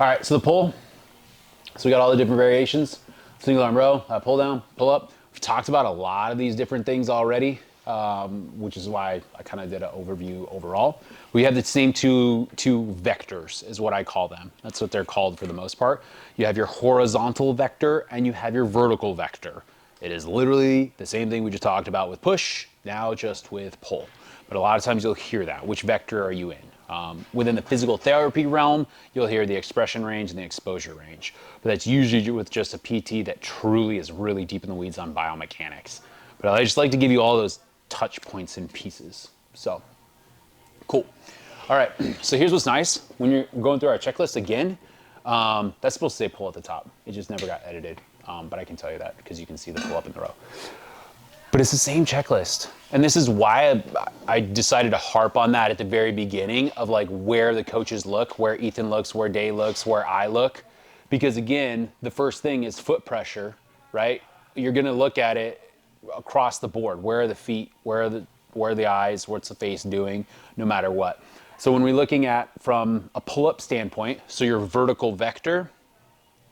All right, so the pull. So we got all the different variations. Single arm row, pull down, pull up. We've talked about a lot of these different things already, which is why I kind of did an overview overall. We have the same two vectors is what I call them. That's what they're called for the most part. You have your horizontal vector and you have your vertical vector. It is literally the same thing we just talked about with push, now just with pull. But a lot of times you'll hear that. Which vector are you in? Within the physical therapy realm, you'll hear the expression range and the exposure range. But that's usually with just a PT that truly is really deep in the weeds on biomechanics. But I just like to give you all those touch points and pieces. So, cool. All right, so here's what's nice. When you're going through our checklist again, that's supposed to say pull at the top. It just never got edited, but I can tell you that because you can see the pull up in the row. But it's the same checklist. And this is why I decided to harp on that at the very beginning of like where the coaches look, where Ethan looks, where Day looks, where I look. Because again, the first thing is foot pressure, right? You're gonna look at it across the board. Where are the feet? Where are the eyes? What's the face doing? No matter what. So when we're looking at from a pull-up standpoint, so your vertical vector,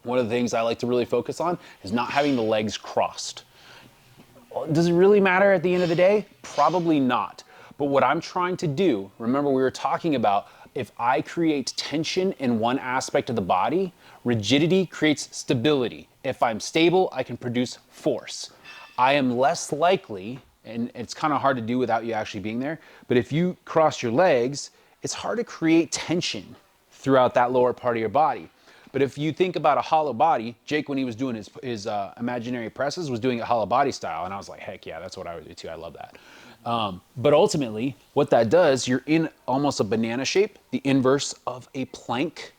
one of the things I like to really focus on is not having the legs crossed. Does it really matter at the end of the day? Probably not. But what I'm trying to do, remember we were talking about if I create tension in one aspect of the body, rigidity creates stability. If I'm stable, I can produce force. I am less likely, and it's kind of hard to do without you actually being there, but if you cross your legs, it's hard to create tension throughout that lower part of your body. But if you think about a hollow body, Jake, when he was doing his imaginary presses, was doing it hollow body style. And I was like, heck yeah, that's what I would do too. I love that. But ultimately, what that does, you're in almost a banana shape, the inverse of a plank.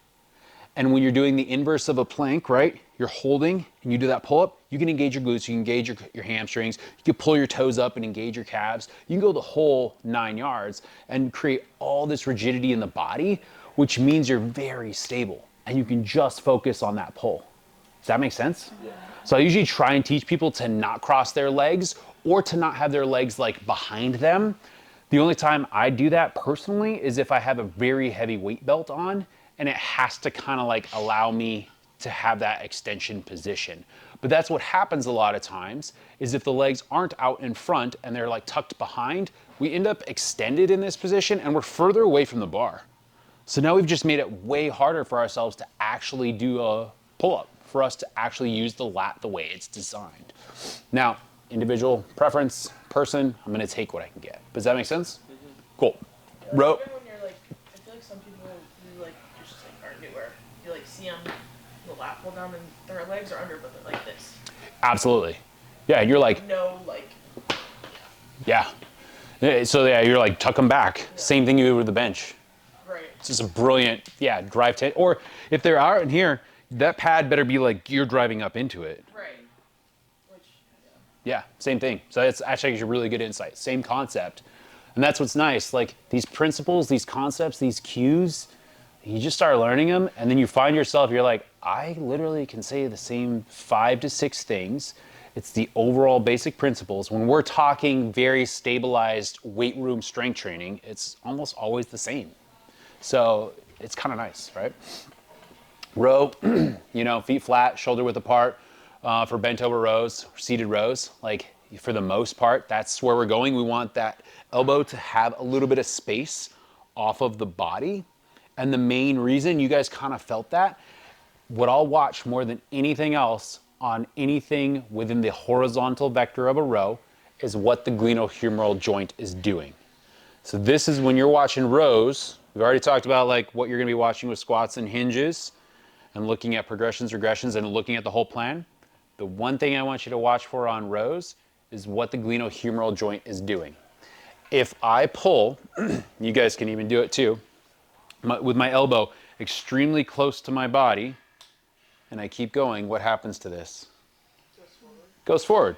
And when you're doing the inverse of a plank, right, you're holding and you do that pull up, you can engage your glutes, you can engage your hamstrings, you can pull your toes up and engage your calves. You can go the whole 9 yards and create all this rigidity in the body, which means you're very stable. And you can just focus on that pull. Does that make sense? Yeah. So I usually try and teach people to not cross their legs or to not have their legs like behind them. The only time I do that personally is if I have a very heavy weight belt on and it has to kind of like allow me to have that extension position. But that's what happens a lot of times is if the legs aren't out in front and they're like tucked behind, we end up extended in this position and we're further away from the bar. So now we've just made it way harder for ourselves to actually do a pull-up, for us to actually use the lat the way it's designed. Now, individual preference, person, I'm gonna take what I can get. Does that make sense? Mm-hmm. Cool. Yeah, like even when you're like, I feel like some people who like just like are newer, you like see them the lat pull down and their legs are under, but they're like this. Absolutely. Yeah, you're like no like. Yeah. So yeah, you're like tuck them back. Yeah. Same thing you do with the bench. It's just a brilliant, drive tension. Or if they're out in here, that pad better be like you're driving up into it. Right. Which, yeah, same thing. So it's actually a really good insight. Same concept. And that's what's nice. Like these principles, these concepts, these cues, you just start learning them and then you find yourself, you're like, I literally can say the same 5 to 6 things. It's the overall basic principles. When we're talking very stabilized weight room strength training, it's almost always the same. So it's kind of nice, right? Row, feet flat, shoulder width apart for bent over rows, seated rows. Like for the most part, that's where we're going. We want that elbow to have a little bit of space off of the body. And the main reason you guys kind of felt that, what I'll watch more than anything else on anything within the horizontal vector of a row is what the glenohumeral joint is doing. So this is when you're watching rows. We've already talked about like what you're gonna be watching with squats and hinges and looking at progressions, regressions, and looking at the whole plan. The one thing I want you to watch for on rows is what the glenohumeral joint is doing. If I pull, you guys can even do it too, with my elbow extremely close to my body, and I keep going, what happens to this? Goes forward,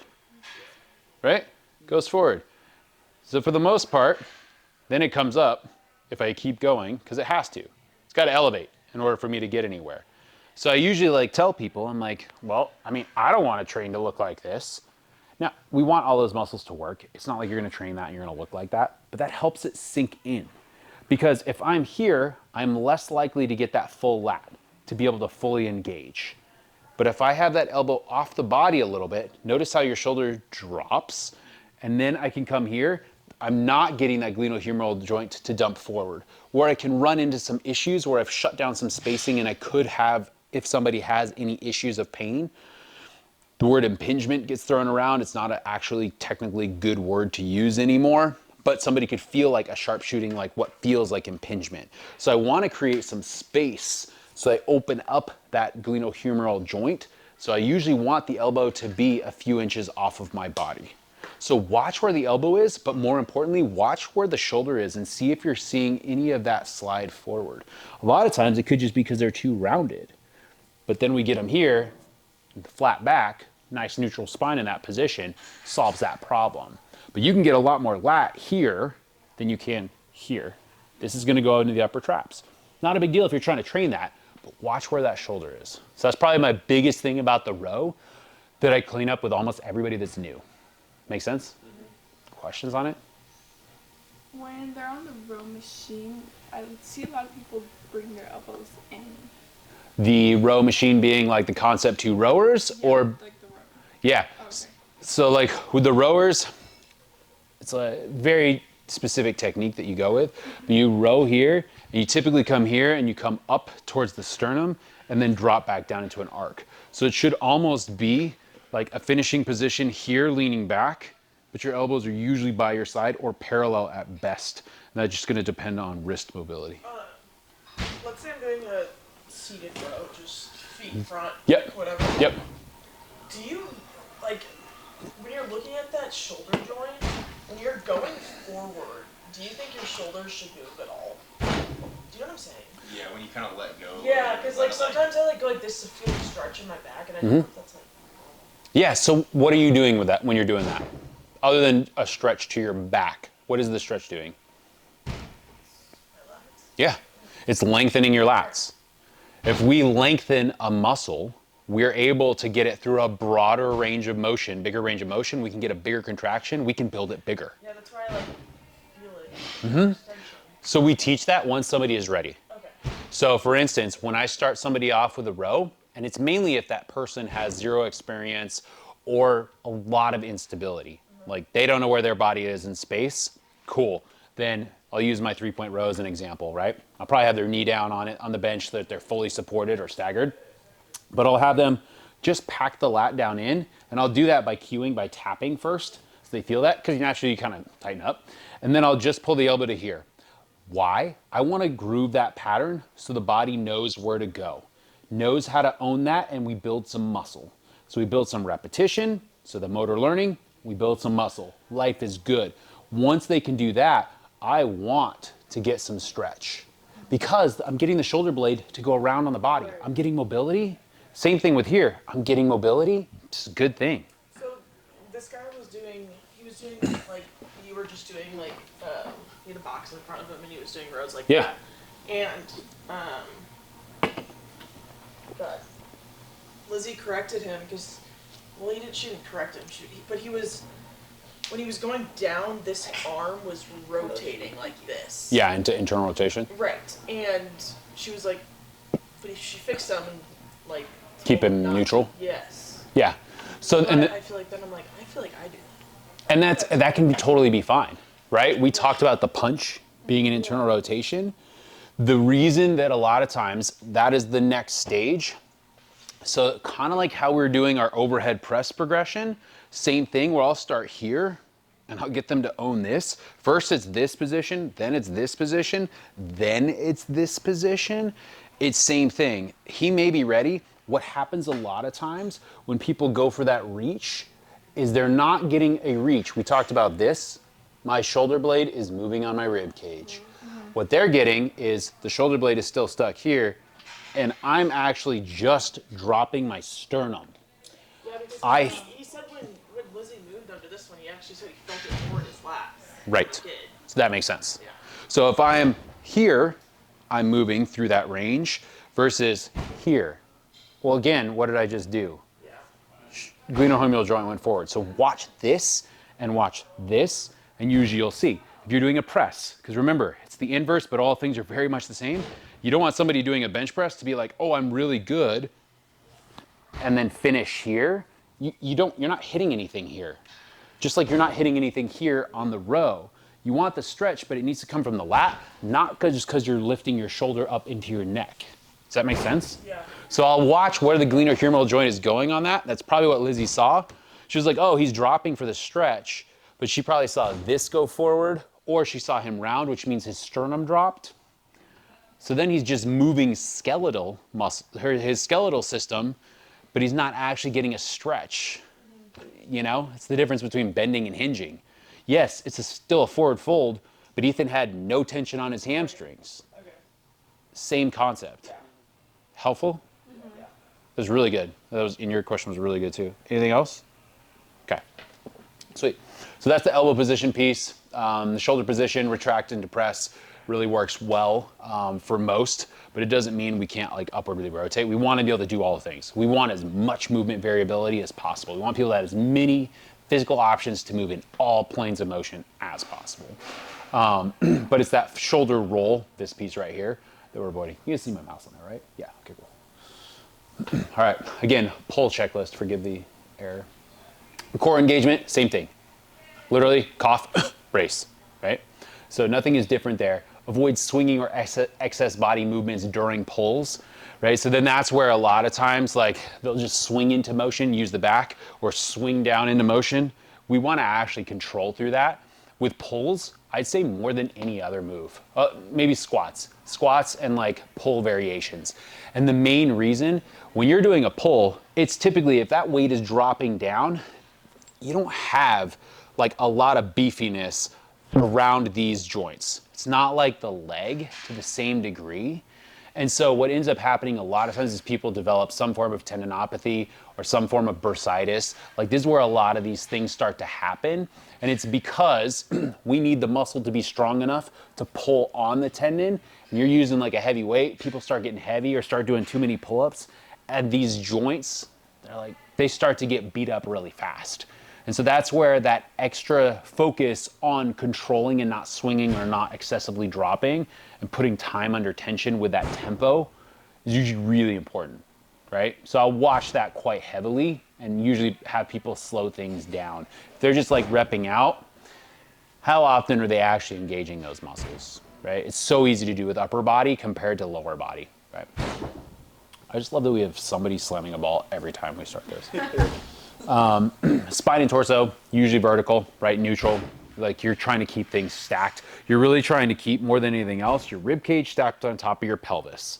right? Goes forward. So for the most part, then it comes up. If I keep going, because it has to. It's got to elevate in order for me to get anywhere. So I usually like tell people, I'm like, well, I mean, I don't want to train to look like this. Now, we want all those muscles to work. It's not like you're going to train that and you're going to look like that, but that helps it sink in. Because if I'm here, I'm less likely to get that full lat. to be able to fully engage. But if I have that elbow off the body a little bit, notice how your shoulder drops, and then I can come here, I'm not getting that glenohumeral joint to dump forward, where I can run into some issues where I've shut down some spacing and I could have, if somebody has any issues of pain, the word impingement gets thrown around. It's not an actually technically good word to use anymore, but somebody could feel like a sharpshooting, like what feels like impingement. So I want to create some space so I open up that glenohumeral joint. So I usually want the elbow to be a few inches off of my body. So watch where the elbow is, but more importantly, watch where the shoulder is and see if you're seeing any of that slide forward. A lot of times it could just be because they're too rounded, but then we get them here, flat back, nice neutral spine in that position, solves that problem. But you can get a lot more lat here than you can here. This is gonna go into the upper traps. Not a big deal if you're trying to train that, but watch where that shoulder is. So that's probably my biggest thing about the row that I clean up with almost everybody that's new. Make sense? Mm-hmm. Questions on it? When they're on the row machine, I see a lot of people bring their elbows in. The row machine being like the Concept 2 rowers, Yeah, or like the row. yeah. Okay. So like with the rowers, it's a very specific technique that you go with. But you row here, and you typically come here and you come up towards the sternum and then drop back down into an arc. So it should almost be like a finishing position here leaning back, but your elbows are usually by your side or parallel at best. And that's just gonna depend on wrist mobility. Let's say I'm doing a seated row, just feet in front, Yep. whatever. Yep. Do you, like, when you're looking at that shoulder joint, when you're going forward, do you think your shoulders should move at all? Do you know what I'm saying? Yeah, when you kind of let go. Yeah, because like sometimes I like go like this to feel a stretch in my back, and I don't know if that's like. Yeah, so what are you doing with that when you're doing that? Other than a stretch to your back, what is the stretch doing? My lats. Yeah, it's lengthening your lats. If we lengthen a muscle, we're able to get it through a broader range of motion, bigger range of motion. We can get a bigger contraction. We can build it bigger. Yeah, that's why I like feel it. Extension. So we teach that once somebody is ready. Okay. So for instance, when I start somebody off with a row, and it's mainly if that person has zero experience or a lot of instability, like they don't know where their body is in space, cool. Then I'll use my 3-point row as an example, right? I'll probably have their knee down on it on the bench so that they're fully supported or staggered. But I'll have them just pack the lat down in, and I'll do that by cueing, by tapping first, so they feel that, because naturally you kind of tighten up. And then I'll just pull the elbow to here. Why? I want to groove that pattern so the body knows where to go, knows how to own that, and we build some muscle. So we build some repetition, so the motor learning, we build some muscle. Life is good. Once they can do that, I want to get some stretch because I'm getting the shoulder blade to go around on the body. I'm getting mobility. Same thing with here. I'm getting mobility. It's a good thing. So this guy was doing, he was doing like, you were just doing like, he had a box in front of him and he was doing rows like Yeah. that. And, but Lizzie corrected him because, well, she didn't correct him, but he was, when he was going down, this arm was rotating like this. Yeah, into internal rotation. Right. And she was like, but she fixed him and like. Keep him neutral. Yes. Yeah. So But and I feel like then I'm like, I feel like I do that. and that can totally be fine, right? We talked about the punch being an internal rotation. The reason that a lot of times that is the next stage. So kind of like how we're doing our overhead press progression, same thing where I'll start here and I'll get them to own this. First it's this position, then it's this position, then it's this position. It's same thing. He may be ready. What happens a lot of times when people go for that reach is they're not getting a reach. We talked about this. My shoulder blade is moving on my rib cage. What they're getting is the shoulder blade is still stuck here and I'm actually just dropping my sternum. Yeah, because he said when Lizzie moved under this one, he actually said he felt it more in his lats. Right. He did. So that makes sense. Yeah. So if I am here, I'm moving through that range versus here. Well, again, what did I just do? Yeah. Glenohumeral joint went forward. So watch this and watch this, and usually you'll see. If you're doing a press, because remember, it's the inverse, but all things are very much the same. You don't want somebody doing a bench press to be like, oh, I'm really good, and then finish here. You're not hitting anything here. Just like you're not hitting anything here on the row. You want the stretch, but it needs to come from the lat, not just because you're lifting your shoulder up into your neck. Does that make sense? Yeah. So I'll watch where the glenohumeral joint is going on that. That's probably what Lizzie saw. She was like, oh, he's dropping for the stretch, but she probably saw this go forward, or she saw him round, which means his sternum dropped. So then he's just moving skeletal muscle, his skeletal system, but he's not actually getting a stretch. You know, it's the difference between bending and hinging. Yes, it's still a forward fold, but Ethan had no tension on his hamstrings. Okay. Same concept. Yeah. Helpful? Mm-hmm. Yeah. That was really good. And your question was really good too. Anything else? Okay, sweet. So that's the elbow position piece. The shoulder position, retract and depress, really works well for most, but it doesn't mean we can't like upwardly rotate. We want to be able to do all the things. We want as much movement variability as possible. We want people to have as many physical options to move in all planes of motion as possible. But it's that shoulder roll, this piece right here, that we're avoiding. You can see my mouse on there, right? Yeah, okay, cool. All right, again, pull checklist, forgive the error. Core engagement, same thing. Literally, cough, brace, right? So nothing is different there. Avoid swinging or excess body movements during pulls, right? So then that's where a lot of times, like, they'll just swing into motion, use the back, or swing down into motion. We want to actually control through that. With pulls, I'd say more than any other move. Maybe squats and like pull variations. And the main reason, when you're doing a pull, it's typically if that weight is dropping down, you don't have like a lot of beefiness around these joints. It's not like the leg to the same degree. And so what ends up happening a lot of times is people develop some form of tendinopathy or some form of bursitis. Like this is where a lot of these things start to happen. And it's because we need the muscle to be strong enough to pull on the tendon. And you're using like a heavy weight, people start getting heavy or start doing too many pull-ups. And these joints, they start to get beat up really fast. And so that's where that extra focus on controlling and not swinging or not excessively dropping and putting time under tension with that tempo is usually really important, right? So I'll watch that quite heavily and usually have people slow things down. If they're just like repping out, how often are they actually engaging those muscles, right? It's so easy to do with upper body compared to lower body, right? I just love that we have somebody slamming a ball every time we start this. Spine and torso, usually vertical, right? Neutral. Like you're trying to keep things stacked. You're really trying to keep, more than anything else, your rib cage stacked on top of your pelvis.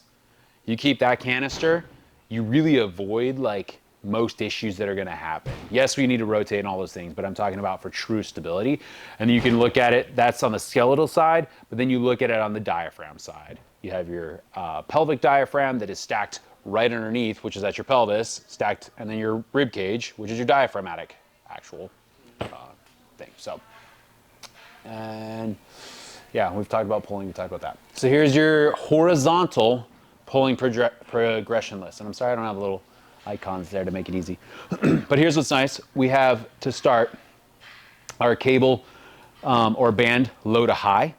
You keep that canister, you really avoid like most issues that are going to happen. Yes, we need to rotate and all those things, but I'm talking about for true stability. And you can look at it, that's on the skeletal side, but then you look at it on the diaphragm side. You have your pelvic diaphragm that is stacked right underneath, which is at your pelvis, stacked, and then your rib cage, which is your diaphragmatic actual thing. So, and yeah, we've talked about pulling, we talked about that. So here's your horizontal pulling progression list. And I'm sorry I don't have little icons there to make it easy. But here's what's nice. We have to start our cable or band low to high.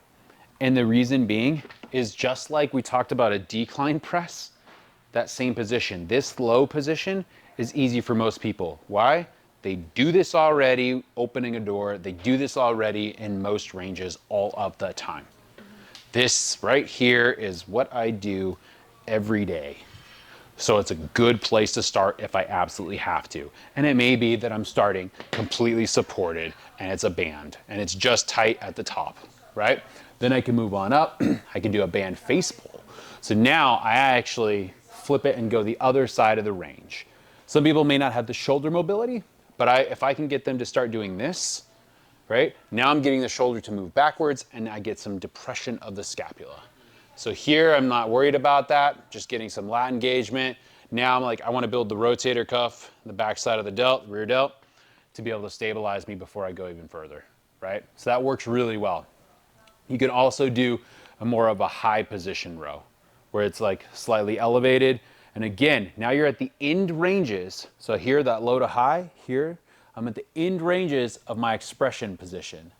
And the reason being is just like we talked about a decline press, that same position. This low position is easy for most people. Why? They do this already, opening a door. They do this already in most ranges all of the time. This right here is what I do every day. So it's a good place to start if I absolutely have to. And it may be that I'm starting completely supported and it's a band and it's just tight at the top, right? Then I can move on up. I can do a band face pull. So now I actually flip it and go the other side of the range. Some people may not have the shoulder mobility, but if I can get them to start doing this, right? Now I'm getting the shoulder to move backwards and I get some depression of the scapula. So here I'm not worried about that, just getting some lat engagement. Now I'm like, I want to build the rotator cuff, the back side of the delt, rear delt, to be able to stabilize me before I go even further, right? So that works really well. You can also do a more of a high position row, where it's like slightly elevated. And again, now you're at the end ranges. So here, that low to high, here, I'm at the end ranges of my expression position.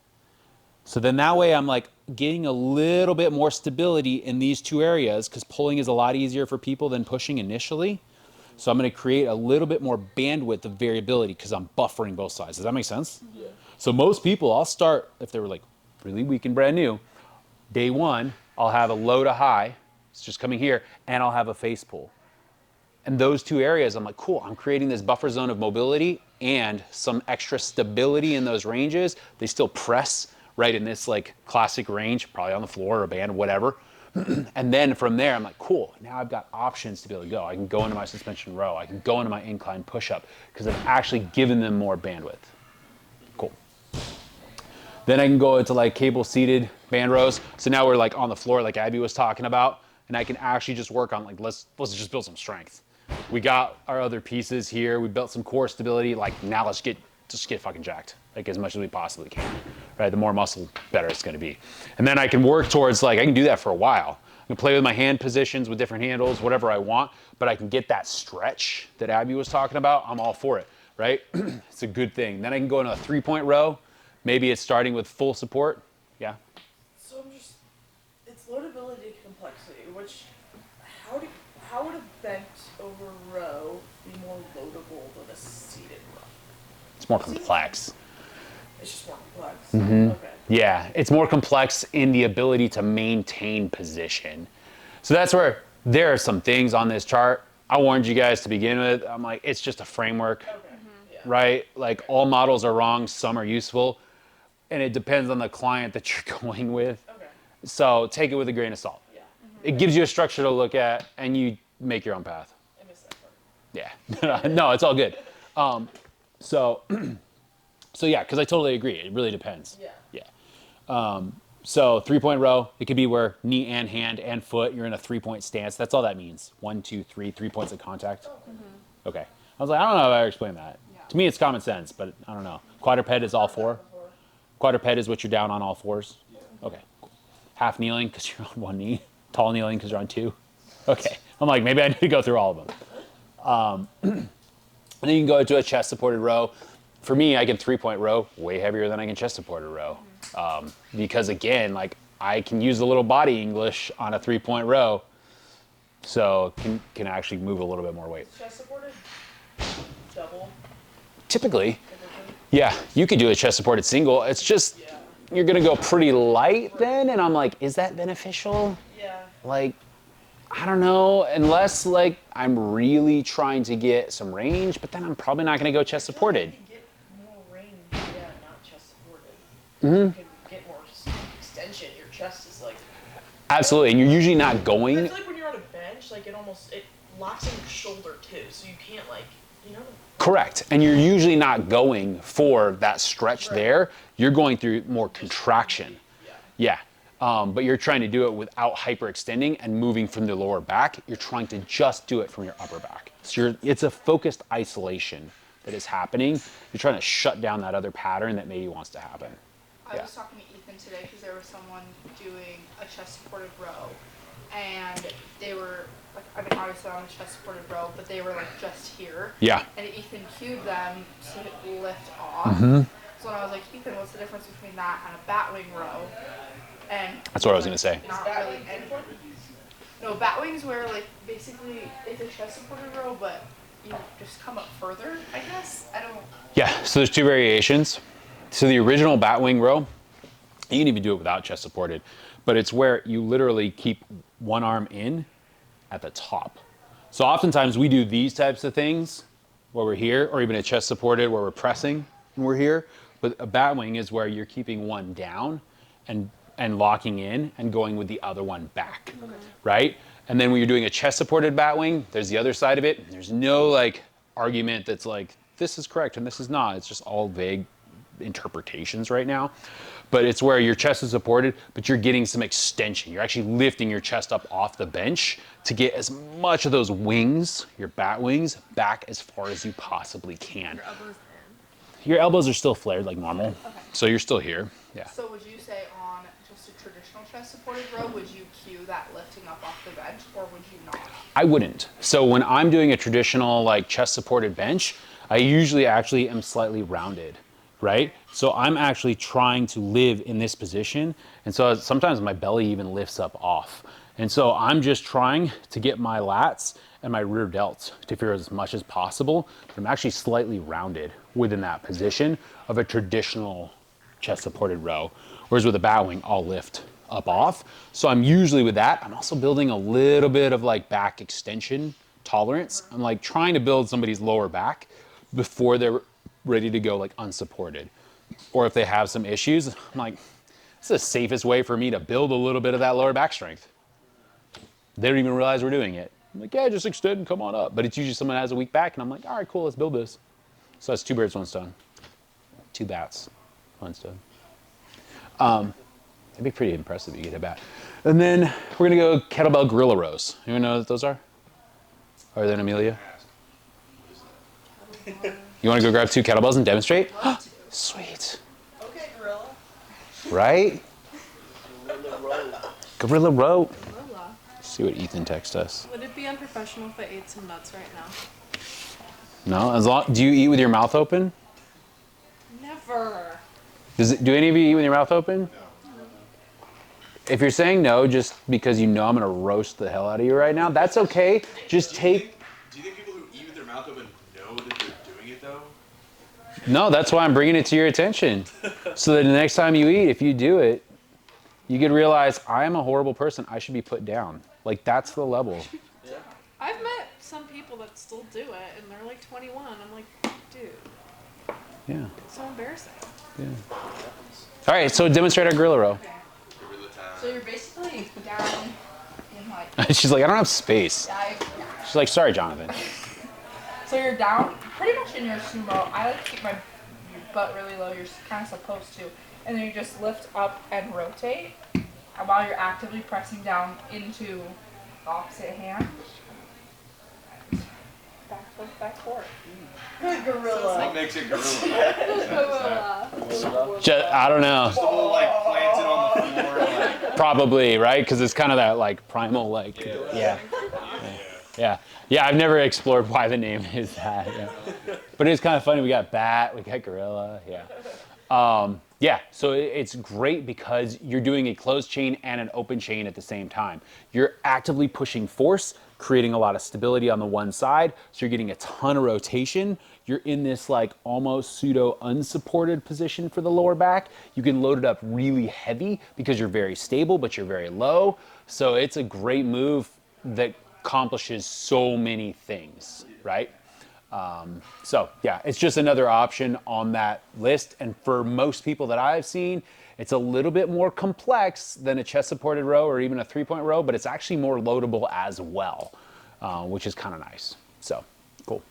So then that way I'm like getting a little bit more stability in these two areas because pulling is a lot easier for people than pushing initially. So I'm going to create a little bit more bandwidth of variability because I'm buffering both sides. Does that make sense? Yeah. So most people, I'll start, if they were like really weak and brand new, day one, I'll have a low to high. It's just coming here, and I'll have a face pull. And those two areas, I'm like, cool, I'm creating this buffer zone of mobility and some extra stability in those ranges. They still press right in this like classic range, probably on the floor or a band, whatever. And then from there, I'm like, cool, now I've got options to be able to go. I can go into my suspension row. I can go into my incline push-up because I've actually given them more bandwidth. Cool. Then I can go into like cable seated band rows. So now we're like on the floor like Abby was talking about, and I can actually just work on like, let's just build some strength. We got our other pieces here. We built some core stability. Like now let's just get fucking jacked, like as much as we possibly can, right? The more muscle, better it's gonna be. And then I can work towards like, I can do that for a while. I can play with my hand positions with different handles, whatever I want, but I can get that stretch that Abby was talking about. I'm all for it, right? It's a good thing. Then I can go into a 3-point row. Maybe it's starting with full support. Yeah. So it's loadability complexity, which, how would a bent over row be more loadable than a seated row? It's more complex. It's just more complex. Mm-hmm. Okay. Yeah, it's more complex in the ability to maintain position. So that's where there are some things on this chart. I warned you guys to begin with. I'm like, it's just a framework, Okay. Mm-hmm. Yeah. right? Like all models are wrong, some are useful, and it depends on the client that you're going with. Okay. So take it with a grain of salt. Yeah. It gives you a structure to look at, and you make your own path. I missed that part. Yeah, no, it's all good. So yeah, because I totally agree. It really depends. Yeah. Yeah. So 3-point row, it could be where knee and hand and foot, you're in a 3-point stance. That's all that means. 1, 2, 3, 3 points of contact. Okay. I was like, I don't know if I explained that. Yeah. To me, it's common sense, but I don't know. Quadruped is all 4. Quadruped is what you're down on all 4s. Okay. Half kneeling because you're on 1 knee. Tall kneeling because you're on 2. Okay. I'm like, maybe I need to go through all of them. And then you can go to a chest supported row. For me, I can 3-point row way heavier than I can chest supported row. Because again, like I can use a little body English on a 3-point row. So can actually move a little bit more weight. Chest supported? Double? Typically, yeah, you could do a chest supported single. It's just, you're gonna go pretty light then. And I'm like, is that beneficial? Yeah. Like, I don't know, unless like I'm really trying to get some range, but then I'm probably not gonna go chest supported. You can get more range, yeah, not chest supported. You can get more extension. Your chest is like. Absolutely, and you're usually not I going. feel like when you're on a bench, like it locks in your shoulder too, so you can't like, you know. Correct, and you're usually not going for that stretch there. You're going through more contraction. Yeah. But you're trying to do it without hyperextending and moving from the lower back. You're trying to just do it from your upper back. So it's a focused isolation that is happening. You're trying to shut down that other pattern that maybe wants to happen. I was talking to Ethan today because there was someone doing a chest supported row, and they were like, I mean, obviously on a chest supported row, but they were like just here. Yeah. And Ethan cued them to lift off. So when I was like, Ethan, what's the difference between that and a batwing row? And That's what I was gonna say. not really anything. No, batwings where like basically it's a chest supported row, but you just come up further, I guess. I don't. Yeah, so there's 2 variations. So the original batwing row, you can even do it without chest supported, but it's where you literally keep one arm in at the top. So oftentimes we do these types of things where we're here, or even a chest supported where we're pressing and we're here. But a batwing is where you're keeping one down and locking in and going with the other one back, right? And then when you're doing a chest supported batwing, there's the other side of it. There's no like argument that's like, this is correct and this is not. It's just all vague interpretations right now. But it's where your chest is supported, but you're getting some extension. You're actually lifting your chest up off the bench to get as much of those wings, your bat wings, back as far as you possibly can. Your elbows in. Your elbows are still flared like normal, Okay. so you're still here. Yeah. So would you say on just a traditional chest supported row, would you cue that lifting up off the bench, or would you not? I wouldn't. So when I'm doing a traditional like chest supported bench, I usually actually am slightly rounded, right? So I'm actually trying to live in this position. And so sometimes my belly even lifts up off. And so I'm just trying to get my lats and my rear delts to feel as much as possible. But I'm actually slightly rounded within that position of a traditional chest supported row. Whereas with a bat wing, I'll lift up off. So I'm usually with that. I'm also building a little bit of like back extension tolerance. I'm like trying to build somebody's lower back before they're ready to go like unsupported. Or if they have some issues, I'm like, it's the safest way for me to build a little bit of that lower back strength. They don't even realize we're doing it. I'm like, yeah, just extend and come on up. But it's usually someone has a weak back and I'm like, all right, cool, let's build this. So that's 2 birds, 1 stone. 2 bats, 1 stone. It'd be pretty impressive if you get a bat. And then we're gonna go kettlebell gorilla rows. Anyone know what those are? Are they in Amelia? You wanna go grab 2 kettlebells and demonstrate? Sweet. Okay, gorilla. Right? Gorilla row. Lola, See what Ethan texts us. would it be unprofessional if I ate some nuts right now? No, as long, do you eat with your mouth open? Never. Do any of you eat with your mouth open? No. If you're saying no just because you know I'm gonna roast the hell out of you right now, that's okay. Just take. Do you think people who eat with their mouth open know that they're doing it though? No, that's why I'm bringing it to your attention. So that the next time you eat, if you do it, you could realize I am a horrible person. I should be put down. Like that's the level. I've met some people that still do it, and they're like 21. I'm like, dude, Yeah. it's so embarrassing. Yeah. All right, so demonstrate our gorilla row. Gorilla time. So you're basically down in like. She's like, I don't have space. She's like, sorry, Jonathan. So you're down pretty much in your sumo. I like to keep my butt really low. You're kind of supposed to. And then you just lift up and rotate. And while you're actively pressing down into the opposite hand. Back forth, back forth. Good gorilla. What makes it gorilla? I don't know. Just a little like planted on the floor. Like, Probably, right? Because it's kind of that like primal, like, yeah. I've never explored why the name is that. Yeah. But it's kind of funny. We got bat, we got gorilla. Yeah. So it's great because you're doing a closed chain and an open chain at the same time. You're actively pushing force, creating a lot of stability on the one side. So you're getting a ton of rotation. You're in this like almost pseudo unsupported position for the lower back. You can load it up really heavy because you're very stable, but you're very low. So it's a great move that accomplishes so many things, right? So yeah, it's just another option on that list. And for most people that I've seen, it's a little bit more complex than a chest supported row or even a 3-point row, but it's actually more loadable as well, which is kind of nice. So cool.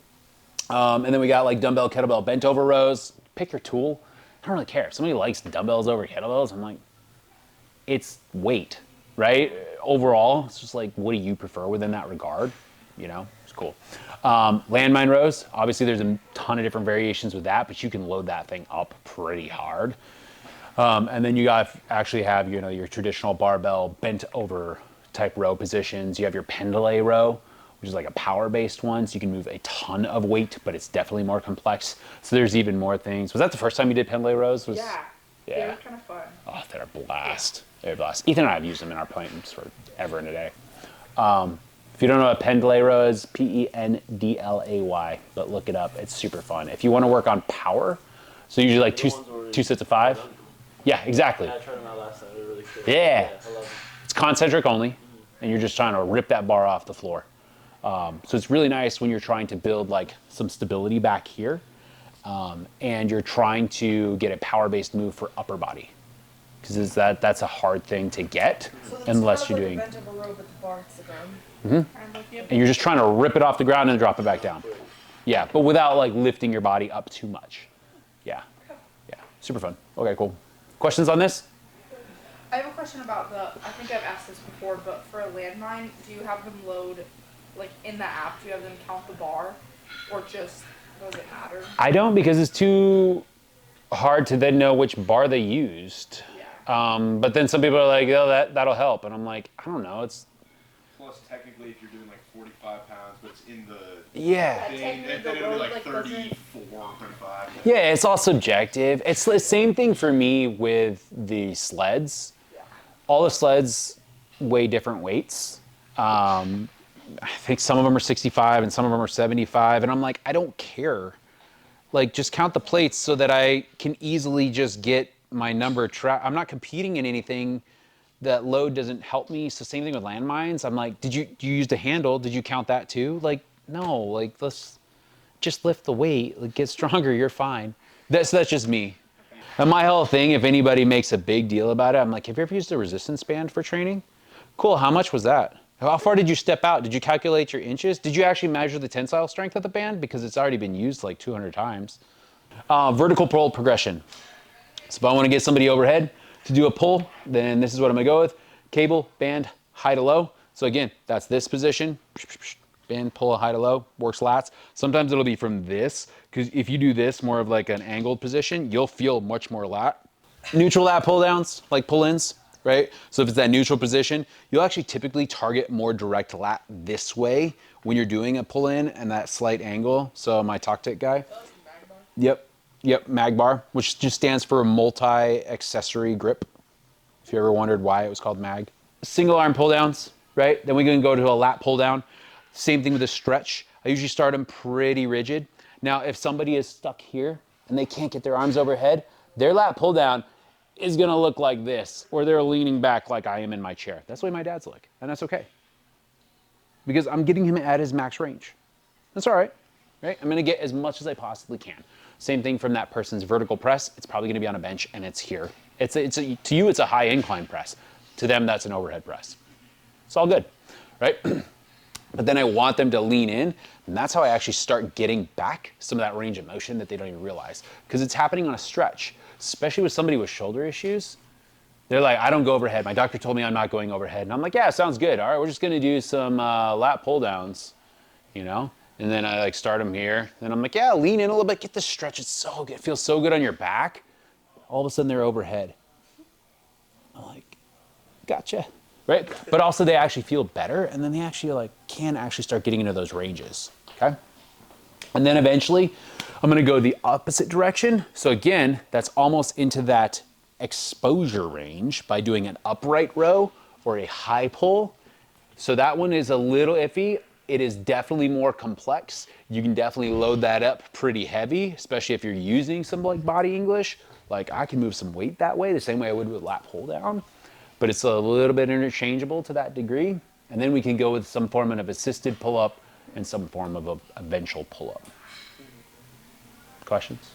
And then we got like dumbbell, kettlebell, bent over rows. Pick your tool. I don't really care. If somebody likes dumbbells over kettlebells, I'm like, it's weight, right? Overall, it's just like, what do you prefer within that regard? You know, it's cool. Landmine rows, obviously there's a ton of different variations with that, but you can load that thing up pretty hard. And then you actually have, you know, your traditional barbell bent over type row positions. You have your pendlay row, which is like a power-based one, so you can move a ton of weight, but it's definitely more complex. So there's even more things. Was that the first time you did pendlay rows? Yeah. Yeah. They were kind of fun. Oh, they're a blast. They're a blast. Ethan and I have used them in our points forever and a day. If you don't know what pendlay row is, Pendlay, but look it up. It's super fun. If you want to work on power, so usually like two sets of 5. Yeah, exactly. I tried them out last time. They're really cool. Yeah. I love them. It's concentric only, and you're just trying to rip that bar off the floor. So it's really nice when you're trying to build like some stability back here, and you're trying to get a power-based move for upper body, because that's a hard thing to get unless you're doing. Bent over row, but the bar hits the ground. And you're just trying to rip it off the ground and drop it back down. Yeah, but without like lifting your body up too much. Yeah, super fun. Okay, cool. Questions on this? I have a question about I think I've asked this before, but for a landmine, do you have them load, like in the app, do you have them count the bar? Or just, does it matter? I don't, because it's too hard to then know which bar they used. Yeah. But then some people are like, oh, that'll help. And I'm like, I don't know. It's plus, technically, if you're doing like 45 pounds, but it's in the Yeah. thing, and then it'll be like 34, 35. Yeah, it's all subjective. It's the same thing for me with the sleds. All the sleds weigh different weights. I think some of them are 65 and some of them are 75, and I'm like, I don't care. Like, just count the plates so that I can easily just get my number tracked. I'm not competing in anything. That load doesn't help me. It's the same thing with landmines. I'm like, you use the handle? Did you count that too? Like, no. Like, let's just lift the weight. Like, get stronger. You're fine. That's just me. And my whole thing, if anybody makes a big deal about it, I'm like, have you ever used a resistance band for training? Cool. How much was that? How far did you step out? Did you calculate your inches? Did you actually measure the tensile strength of the band? Because it's already been used like 200 times. Vertical pull progression. So if I want to get somebody overhead to do a pull, then this is what I'm gonna go with. Cable, band, high to low. So again, that's this position. Band, pull, high to low, works lats. Sometimes it'll be from this, because if you do this more of like an angled position, you'll feel much more lat. Neutral lat pull downs, like pull-ins, right? So if it's that neutral position, you'll actually typically target more direct lat this way when you're doing a pull-in and that slight angle. So my Toctic guy. Yep, mag bar, which just stands for multi-accessory grip. If you ever wondered why it was called mag. Single arm pull downs, right? Then we can go to a lat pull down. Same thing with a stretch. I usually start them pretty rigid. Now, if somebody is stuck here and they can't get their arms overhead, their lat pull down is gonna look like this, or they're leaning back like I am in my chair. That's the way my dad's like, and that's okay. Because I'm getting him at his max range. That's all right, right? I'm gonna get as much as I possibly can. Same thing from that person's vertical press. It's probably gonna be on a bench and it's here. To you, it's a high incline press. To them, that's an overhead press. It's all good, right? But then I want them to lean in, and that's how I actually start getting back some of that range of motion that they don't even realize. Because it's happening on a stretch, especially with somebody with shoulder issues. They're like, I don't go overhead. My doctor told me I'm not going overhead. And I'm like, yeah, sounds good. All right, we're just gonna do some lat pull downs, you know? And then I like start them here. Then I'm like, yeah, lean in a little bit, get the stretch. It's so good. It feels so good on your back. All of a sudden they're overhead. I'm like, gotcha, right? But also they actually feel better, and then they actually like can actually start getting into those ranges, okay? And then eventually I'm gonna go the opposite direction. So again, that's almost into that exposure range by doing an upright row or a high pull. So that one is a little iffy. It is definitely more complex. You can definitely load that up pretty heavy, especially if you're using some like body English. Like I can move some weight that way, the same way I would with lat pull down, but it's a little bit interchangeable to that degree. And then we can go with some form of assisted pull-up and some form of a eventual pull-up. Questions?